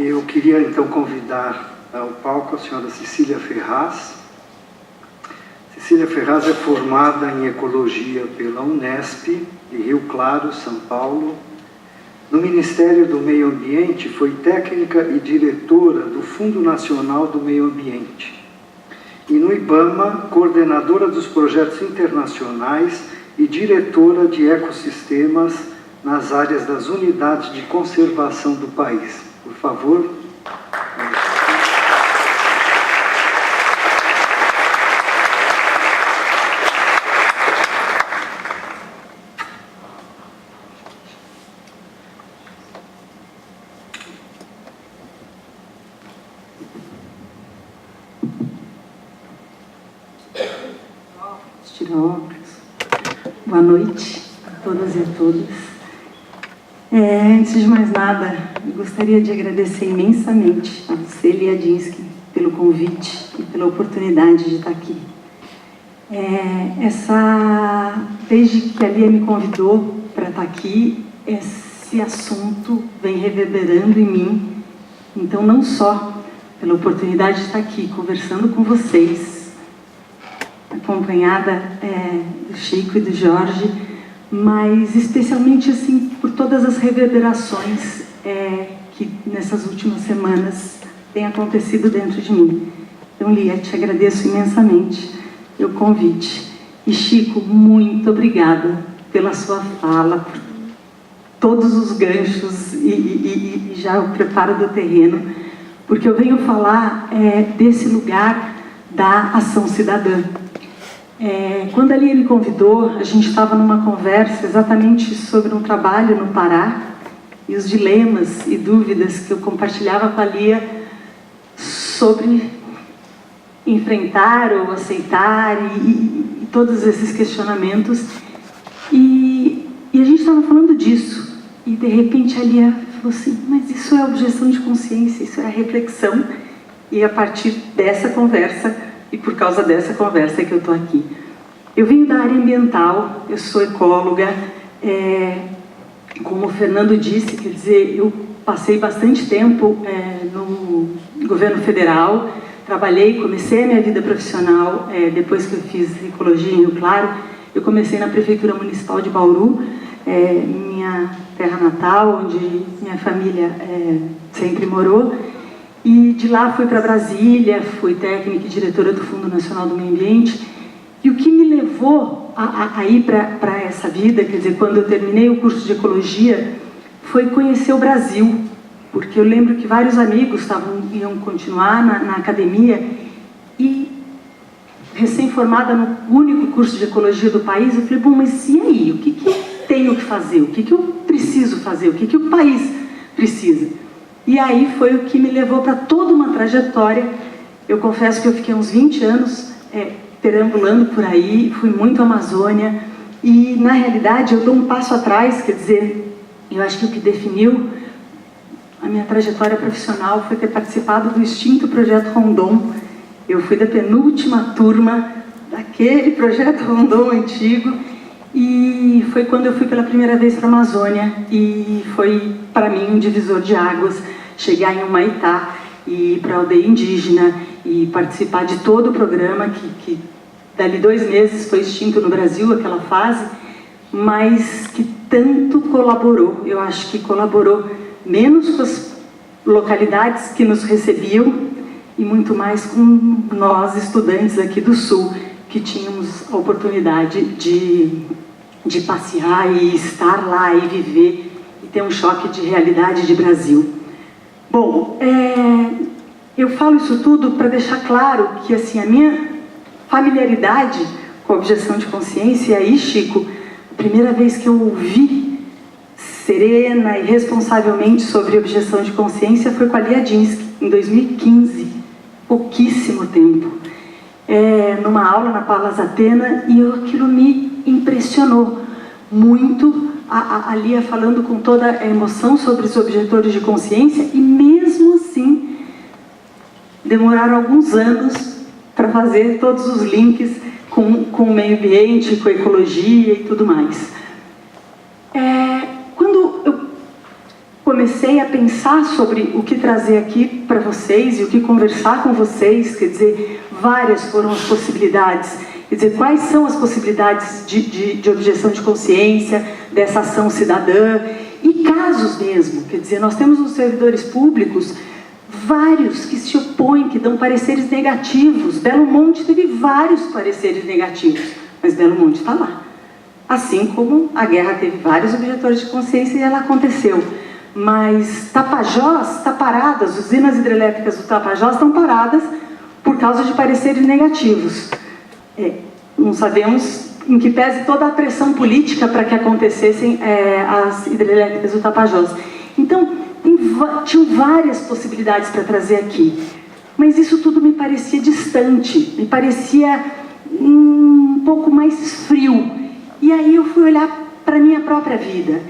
Eu queria então convidar ao palco a senhora Cecília Ferraz. Cecília Ferraz é formada em Ecologia pela Unesp, de Rio Claro, São Paulo. No Ministério do Meio Ambiente, foi técnica e diretora do Fundo Nacional do Meio Ambiente. E no IBAMA, coordenadora dos projetos internacionais e diretora de ecossistemas nas áreas das unidades de conservação do país. Por favor. Boa noite a todas e a todos. Antes de mais nada, eu gostaria de agradecer imensamente a você, Lia Dinsky, pelo convite e pela oportunidade de estar aqui. Desde que a Lia me convidou para estar aqui, esse assunto vem reverberando em mim. Então, não só pela oportunidade de estar aqui conversando com vocês, acompanhada do Chico e do Jorge, mas especialmente assim por todas as reverberações que nessas últimas semanas têm acontecido dentro de mim. Então, Lia, te agradeço imensamente o convite. E Chico, muito obrigada pela sua fala, por todos os ganchos e já o preparo do terreno, porque eu venho falar desse lugar da ação cidadã. Quando a Lia me convidou, a gente estava numa conversa exatamente sobre um trabalho no Pará e os dilemas e dúvidas que eu compartilhava com a Lia sobre enfrentar ou aceitar e todos esses questionamentos. E a gente estava falando disso e de repente a Lia falou assim, mas isso é objeção de consciência, isso é a reflexão. E a partir dessa conversa e por causa dessa conversa que eu estou aqui. Eu venho da área ambiental, eu sou ecóloga, como o Fernando disse, quer dizer, eu passei bastante tempo no governo federal, comecei a minha vida profissional, depois que eu fiz ecologia em Rio Claro, eu comecei na Prefeitura Municipal de Bauru, minha terra natal, onde minha família sempre morou. E de lá fui para Brasília, fui técnica e diretora do Fundo Nacional do Meio Ambiente. E o que me levou a ir para essa vida, quer dizer, quando eu terminei o curso de Ecologia, foi conhecer o Brasil. Porque eu lembro que vários amigos iam continuar na academia e, recém-formada no único curso de Ecologia do país, eu falei, bom, mas e aí? O que eu tenho que fazer? O que eu preciso fazer? O que o país precisa? E aí foi o que me levou para toda uma trajetória. Eu confesso que eu fiquei uns 20 anos perambulando por aí, fui muito à Amazônia, e na realidade eu dou um passo atrás, quer dizer, eu acho que o que definiu a minha trajetória profissional foi ter participado do extinto Projeto Rondon. Eu fui da penúltima turma daquele Projeto Rondon antigo, e foi quando eu fui pela primeira vez para a Amazônia, e foi para mim um divisor de águas chegar em Humaitá e ir para a aldeia indígena e participar de todo o programa que dali 2 meses foi extinto no Brasil, aquela fase, mas que tanto colaborou. Eu acho que colaborou menos com as localidades que nos recebiam e muito mais com nós, estudantes aqui do Sul, que tínhamos a oportunidade de passear e estar lá e viver e ter um choque de realidade de Brasil. Bom, eu falo isso tudo para deixar claro que assim, a minha familiaridade com a objeção de consciência, e aí, Chico, a primeira vez que eu ouvi serena e responsavelmente sobre objeção de consciência foi com a Lia Dinsky, em 2015, pouquíssimo tempo, numa aula na Palas Atena, e aquilo me impressionou muito, a Lia falando com toda a emoção sobre os objetores de consciência, e mesmo assim demoraram alguns anos para fazer todos os links com o meio ambiente, com a ecologia e tudo mais. Quando eu comecei comecei a pensar sobre o que trazer aqui para vocês e o que conversar com vocês, quer dizer, várias foram as possibilidades. Quer dizer, quais são as possibilidades de objeção de consciência, dessa ação cidadã, e casos mesmo. Quer dizer, nós temos nos servidores públicos vários que se opõem, que dão pareceres negativos. Belo Monte teve vários pareceres negativos, mas Belo Monte está lá. Assim como a guerra teve vários objetores de consciência e ela aconteceu. Mas Tapajós está parada, as usinas hidrelétricas do Tapajós estão paradas por causa de pareceres negativos. Não sabemos em que pese toda a pressão política para que acontecessem as hidrelétricas do Tapajós. Então, tinham várias possibilidades para trazer aqui, mas isso tudo me parecia distante, me parecia um pouco mais frio. E aí eu fui olhar para a minha própria vida.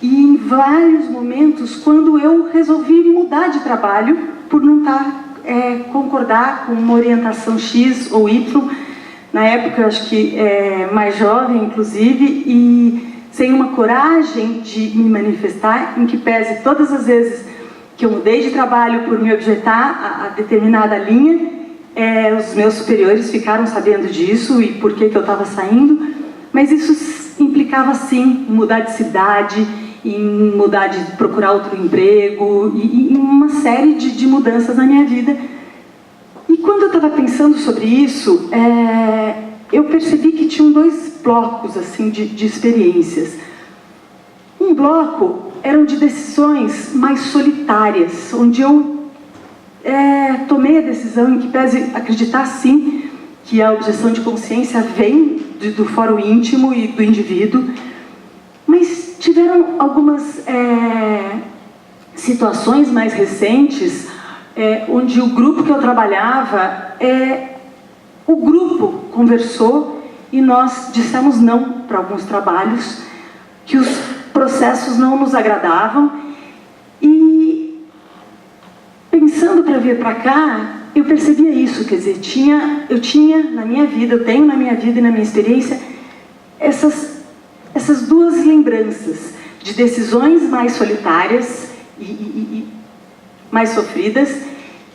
E em vários momentos, quando eu resolvi mudar de trabalho, por não concordar com uma orientação X ou Y, na época eu acho que mais jovem inclusive, e sem uma coragem de me manifestar, em que pese todas as vezes que eu mudei de trabalho por me objetar a determinada linha, os meus superiores ficaram sabendo disso e por que eu estava saindo, mas isso implicava sim em mudar de cidade, em mudar de procurar outro emprego, e em uma série de mudanças na minha vida. E quando eu estava pensando sobre isso, eu percebi que tinham dois blocos assim, de experiências. Um bloco eram de decisões mais solitárias, onde eu tomei a decisão, em que pese acreditar sim que a objeção de consciência vem do fórum íntimo e do indivíduo, mas tiveram algumas situações mais recentes onde o grupo que eu trabalhava, o grupo conversou e nós dissemos não para alguns trabalhos, que os processos não nos agradavam. E pensando para vir para cá, eu percebia isso, quer dizer, eu tinha na minha vida, eu tenho na minha vida e na minha experiência essas duas lembranças de decisões mais solitárias e mais sofridas,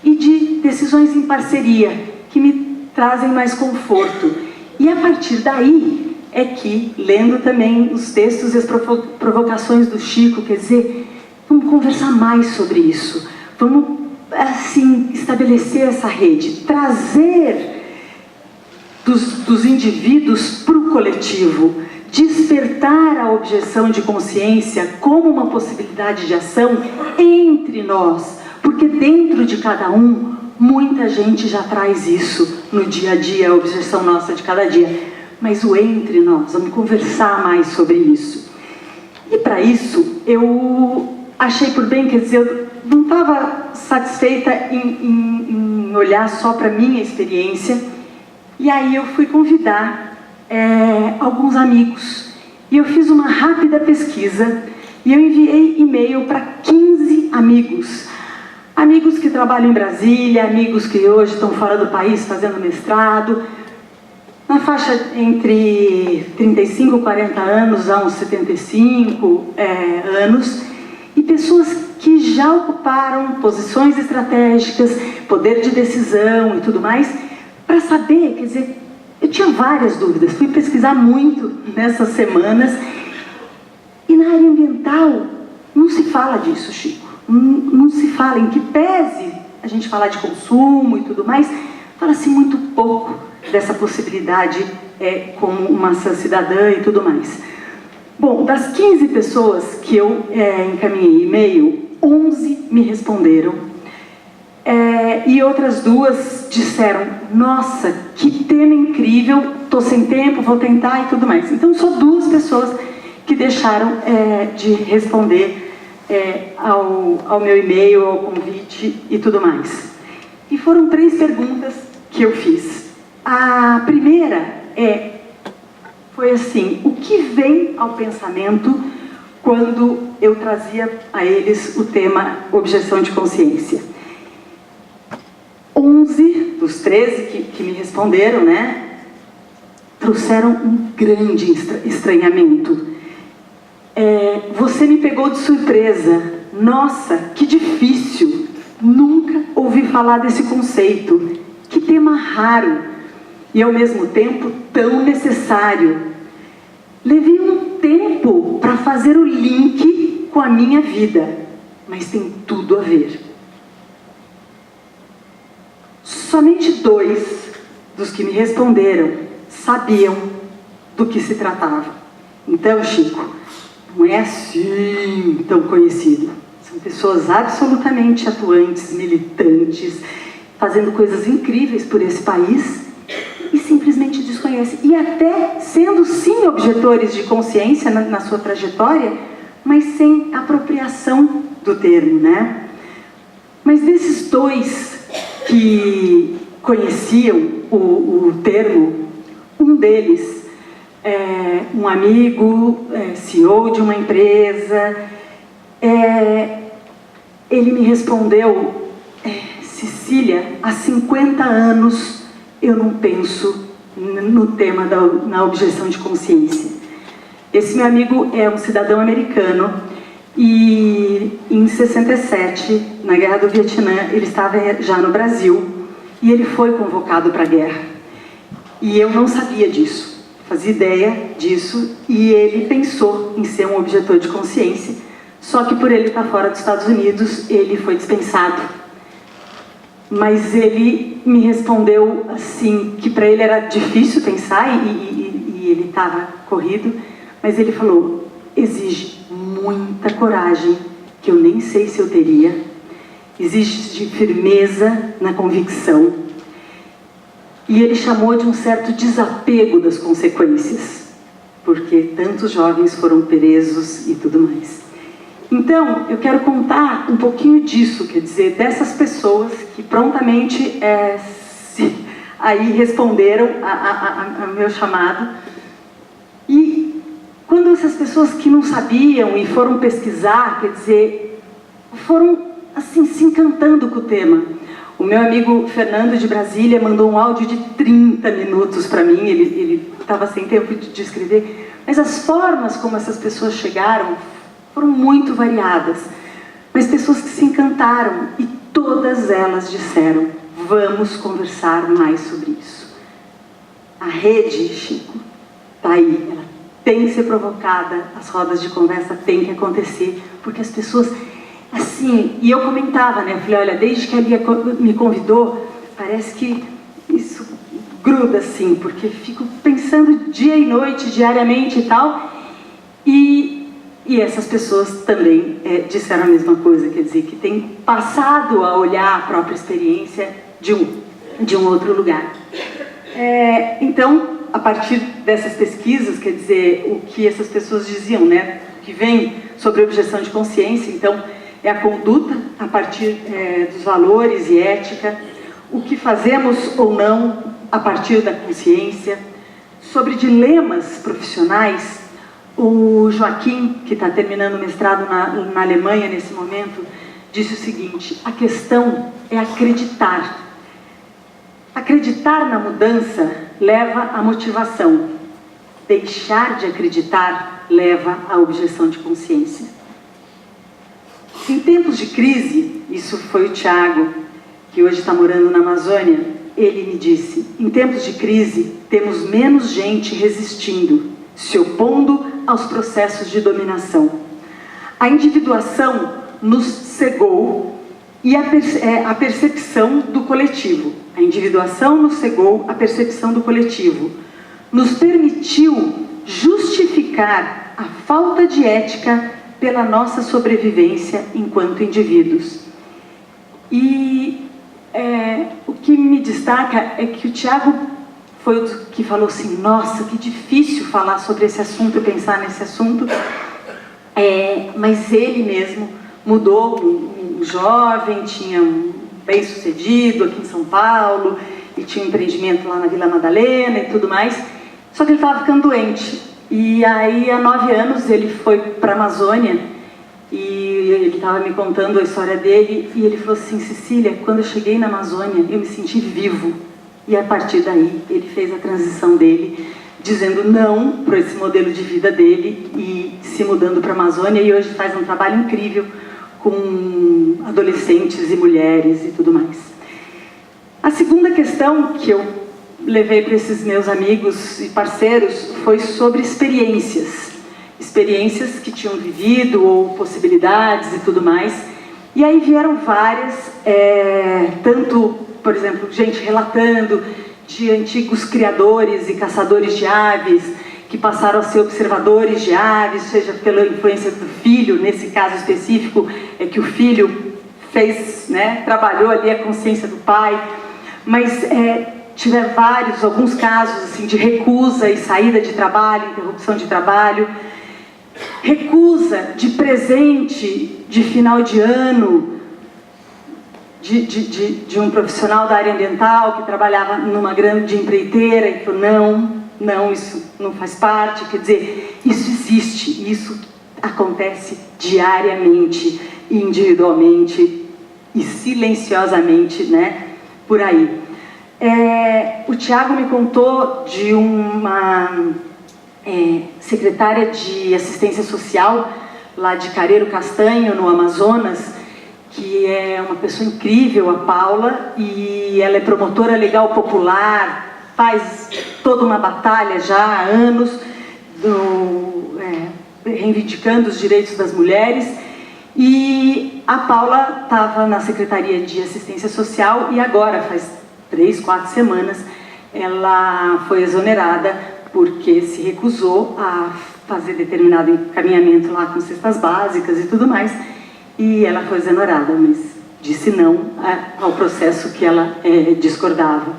e de decisões em parceria, que me trazem mais conforto. E a partir daí é que, lendo também os textos e as provocações do Chico, quer dizer, vamos conversar mais sobre isso, vamos, assim, estabelecer essa rede, trazer dos indivíduos para o coletivo, despertar a objeção de consciência como uma possibilidade de ação entre nós, porque dentro de cada um, muita gente já traz isso no dia a dia, a objeção nossa de cada dia. Mas o entre nós, vamos conversar mais sobre isso. E para isso, eu achei por bem, quer dizer, eu não estava satisfeita em olhar só para a minha experiência, e aí eu fui convidar alguns amigos. E eu fiz uma rápida pesquisa, e eu enviei e-mail para 15 amigos. Amigos que trabalham em Brasília, amigos que hoje estão fora do país fazendo mestrado, na faixa entre 35 e 40 anos a uns 75 anos, e pessoas que já ocuparam posições estratégicas, poder de decisão e tudo mais, para saber, quer dizer, eu tinha várias dúvidas, fui pesquisar muito nessas semanas, e na área ambiental não se fala disso, Chico. Não se fala, em que pese a gente falar de consumo e tudo mais, fala-se muito pouco dessa possibilidade como uma ação cidadã e tudo mais. Bom, das 15 pessoas que eu encaminhei e-mail, 11 me responderam, e outras duas disseram, nossa, que tema incrível, estou sem tempo, vou tentar e tudo mais. Então, só 2 pessoas que deixaram de responder ao meu e-mail, ao convite e tudo mais. E foram 3 perguntas que eu fiz. A primeira foi assim, o que vem ao pensamento quando eu trazia a eles o tema objeção de consciência? 11 dos 13 que me responderam, trouxeram um grande estranhamento. Você me pegou de surpresa, Nossa, que difícil! Nunca ouvi falar desse conceito. Que tema raro e, ao mesmo tempo, tão necessário. Levei um tempo para fazer o link com a minha vida, mas tem tudo a ver. Somente 2 dos que me responderam sabiam do que se tratava. Então, Chico, não é assim tão conhecido. São pessoas absolutamente atuantes, militantes, fazendo coisas incríveis por esse país e simplesmente desconhecem. E até sendo, sim, objetores de consciência na sua trajetória, mas sem apropriação do termo, né? Mas desses 2 que conheciam o termo, um deles é um amigo, CEO de uma empresa, ele me respondeu: Cecília, há 50 anos eu não penso no tema na objeção de consciência. Esse meu amigo é um cidadão americano e em 67, na Guerra do Vietnã, ele estava já no Brasil e ele foi convocado para a guerra. E eu não sabia disso, fazia ideia disso, e ele pensou em ser um objetor de consciência, só que por ele estar fora dos Estados Unidos, ele foi dispensado. Mas ele me respondeu assim, que para ele era difícil pensar e ele estava corrido, mas ele falou: exige muita coragem, que eu nem sei se eu teria, exige firmeza na convicção, e ele chamou de um certo desapego das consequências, porque tantos jovens foram presos e tudo mais. Então, eu quero contar um pouquinho disso, quer dizer, dessas pessoas que prontamente aí responderam ao meu chamado. E quando essas pessoas que não sabiam e foram pesquisar, quer dizer, foram assim se encantando com o tema. O meu amigo Fernando de Brasília mandou um áudio de 30 minutos para mim, ele estava sem tempo de escrever, mas as formas como essas pessoas chegaram foram muito variadas, mas pessoas que se encantaram, e todas elas disseram: vamos conversar mais sobre isso. A rede, Chico, está aí, ela tem que ser provocada, as rodas de conversa têm que acontecer, porque as pessoas, assim, e eu comentava, né, eu falei: olha, desde que a Lia me convidou, parece que isso gruda assim, porque fico pensando dia e noite, diariamente e tal, e essas pessoas também disseram a mesma coisa, quer dizer, que tem passado a olhar a própria experiência de um outro lugar. Então, a partir dessas pesquisas, quer dizer, o que essas pessoas diziam, né, que vem sobre objeção de consciência, então, é a conduta a partir dos valores e ética, o que fazemos ou não a partir da consciência, sobre dilemas profissionais. O Joaquim, que está terminando o mestrado na Alemanha nesse momento, disse o seguinte: a questão é acreditar. Acreditar na mudança leva à motivação. Deixar de acreditar leva à objeção de consciência. Em tempos de crise, isso foi o Tiago, que hoje está morando na Amazônia, ele me disse: em tempos de crise, temos menos gente resistindo, se opondo aos processos de dominação. A individuação nos cegou e a percepção do coletivo. A individuação nos cegou a percepção do coletivo. Nos permitiu justificar a falta de ética pela nossa sobrevivência enquanto indivíduos. E o que me destaca é que o Tiago foi o que falou assim: nossa, que difícil falar sobre esse assunto, pensar nesse assunto, mas ele mesmo mudou, um jovem, tinha um bem-sucedido aqui em São Paulo, e tinha um empreendimento lá na Vila Madalena e tudo mais, só que ele estava ficando doente, e aí há 9 anos ele foi para a Amazônia, e ele estava me contando a história dele, e ele falou assim: Cecília, quando eu cheguei na Amazônia, eu me senti vivo. E a partir daí, ele fez a transição dele, dizendo não para esse modelo de vida dele e se mudando para a Amazônia. E hoje faz um trabalho incrível com adolescentes e mulheres e tudo mais. A segunda questão que eu levei para esses meus amigos e parceiros foi sobre experiências que tinham vivido ou possibilidades e tudo mais. E aí vieram várias, tanto, por exemplo, gente relatando de antigos criadores e caçadores de aves que passaram a ser observadores de aves, seja pela influência do filho, nesse caso específico, é que o filho fez, né, trabalhou ali a consciência do pai, mas tiveram alguns casos assim, de recusa e saída de trabalho, interrupção de trabalho, recusa de presente de final de ano de um profissional da área ambiental que trabalhava numa grande empreiteira e falou, não, isso não faz parte. Quer dizer, isso existe, isso acontece diariamente, individualmente e silenciosamente, né, por aí. O Tiago me contou de uma secretária de assistência social lá de Careiro Castanho, no Amazonas, que é uma pessoa incrível, a Paula, e ela é promotora legal popular, faz toda uma batalha já há anos, reivindicando os direitos das mulheres. E a Paula estava na Secretaria de Assistência Social e agora, faz 3, 4 semanas, ela foi exonerada porque se recusou a fazer determinado encaminhamento lá com cestas básicas e tudo mais, e ela foi exonerada, mas disse não ao processo que ela discordava.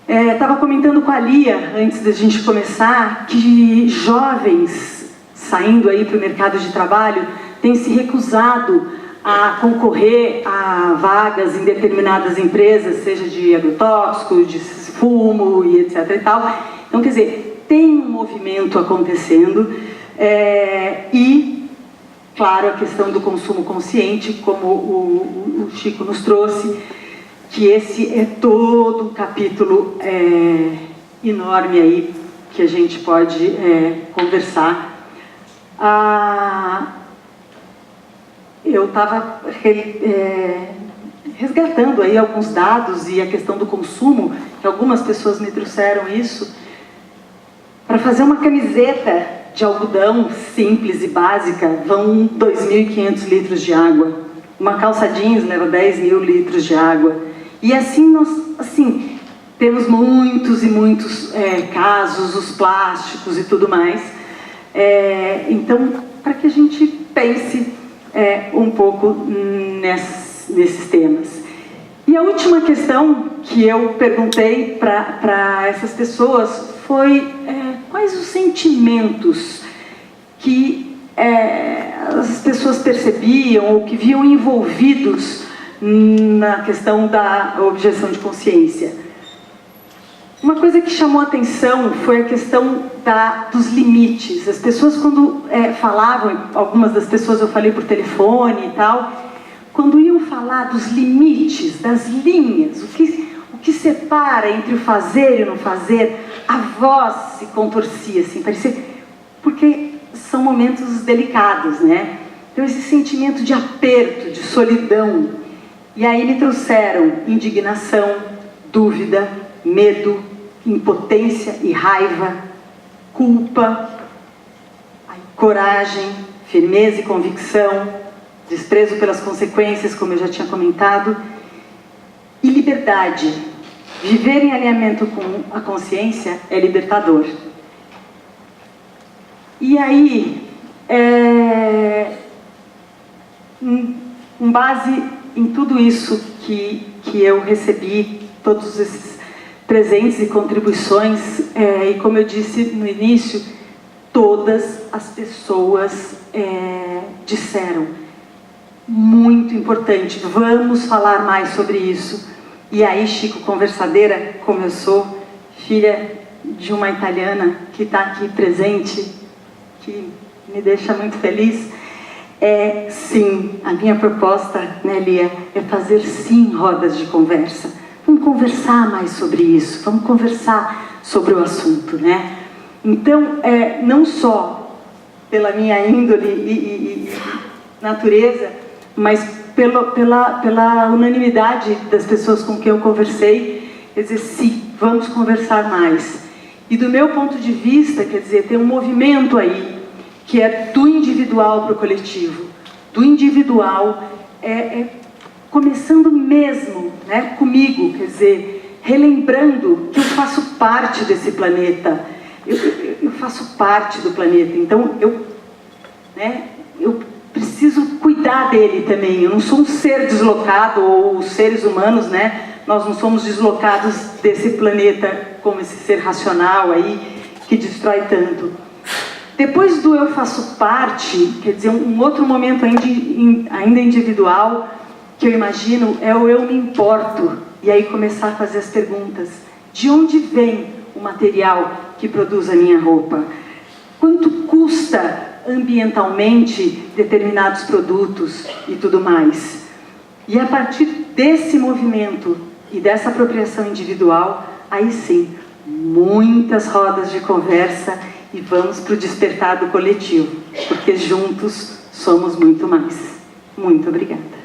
Estava comentando com a Lia, antes da gente começar, que jovens saindo aí para o mercado de trabalho têm se recusado a concorrer a vagas em determinadas empresas, seja de agrotóxico, de fumo e etc. e tal. Então, quer dizer, tem um movimento acontecendo e, claro, a questão do consumo consciente, como o Chico nos trouxe, que esse é todo um capítulo enorme aí que a gente pode conversar. Eu estava resgatando aí alguns dados e a questão do consumo, que algumas pessoas me trouxeram isso, para fazer uma camiseta de algodão simples e básica, vão 2.500 litros de água. Uma calça jeans leva 10.000 litros de água. E assim, nós temos muitos e muitos casos, os plásticos e tudo mais. Então, para que a gente pense um pouco nesses temas. E a última questão que eu perguntei para essas pessoas foi quais os sentimentos que as pessoas percebiam ou que viam envolvidos na questão da objeção de consciência. Uma coisa que chamou a atenção foi a questão dos limites. As pessoas, quando falavam, algumas das pessoas eu falei por telefone e tal, quando iam falar dos limites, das linhas, o que separa entre o fazer e o não fazer, a voz se contorcia, assim, parecia, porque são momentos delicados, né? Então esse sentimento de aperto, de solidão. E aí me trouxeram indignação, dúvida, medo, impotência e raiva, culpa, coragem, firmeza e convicção, desprezo pelas consequências, como eu já tinha comentado, e liberdade. Viver em alinhamento com a consciência é libertador. E aí, com base em tudo isso que eu recebi, todos esses presentes e contribuições, e como eu disse no início, todas as pessoas disseram, muito importante, vamos falar mais sobre isso. E aí, Chico, conversadeira, como eu sou, filha de uma italiana que está aqui presente, que me deixa muito feliz, sim, a minha proposta, né, Lia, é fazer sim rodas de conversa. Vamos conversar mais sobre isso, vamos conversar sobre o assunto, né? Então, não só pela minha índole e natureza, mas pela unanimidade das pessoas com quem eu conversei, quer dizer, sim, vamos conversar mais. E do meu ponto de vista, quer dizer, tem um movimento aí, que é do individual para o coletivo. Do individual, começando mesmo, né, comigo, quer dizer, relembrando que eu faço parte desse planeta, eu faço parte do planeta, então eu preciso cuidar dele também. Eu não sou um ser deslocado, ou os seres humanos, né, nós não somos deslocados desse planeta como esse ser racional aí, que destrói tanto. Depois do eu faço parte, quer dizer, um outro momento ainda individual, que eu imagino, é o eu me importo. E aí começar a fazer as perguntas. De onde vem o material que produz a minha roupa? Quanto custa ambientalmente determinados produtos e tudo mais? E a partir desse movimento e dessa apropriação individual, aí sim, muitas rodas de conversa e vamos para o despertar do coletivo, porque juntos somos muito mais. Muito obrigada.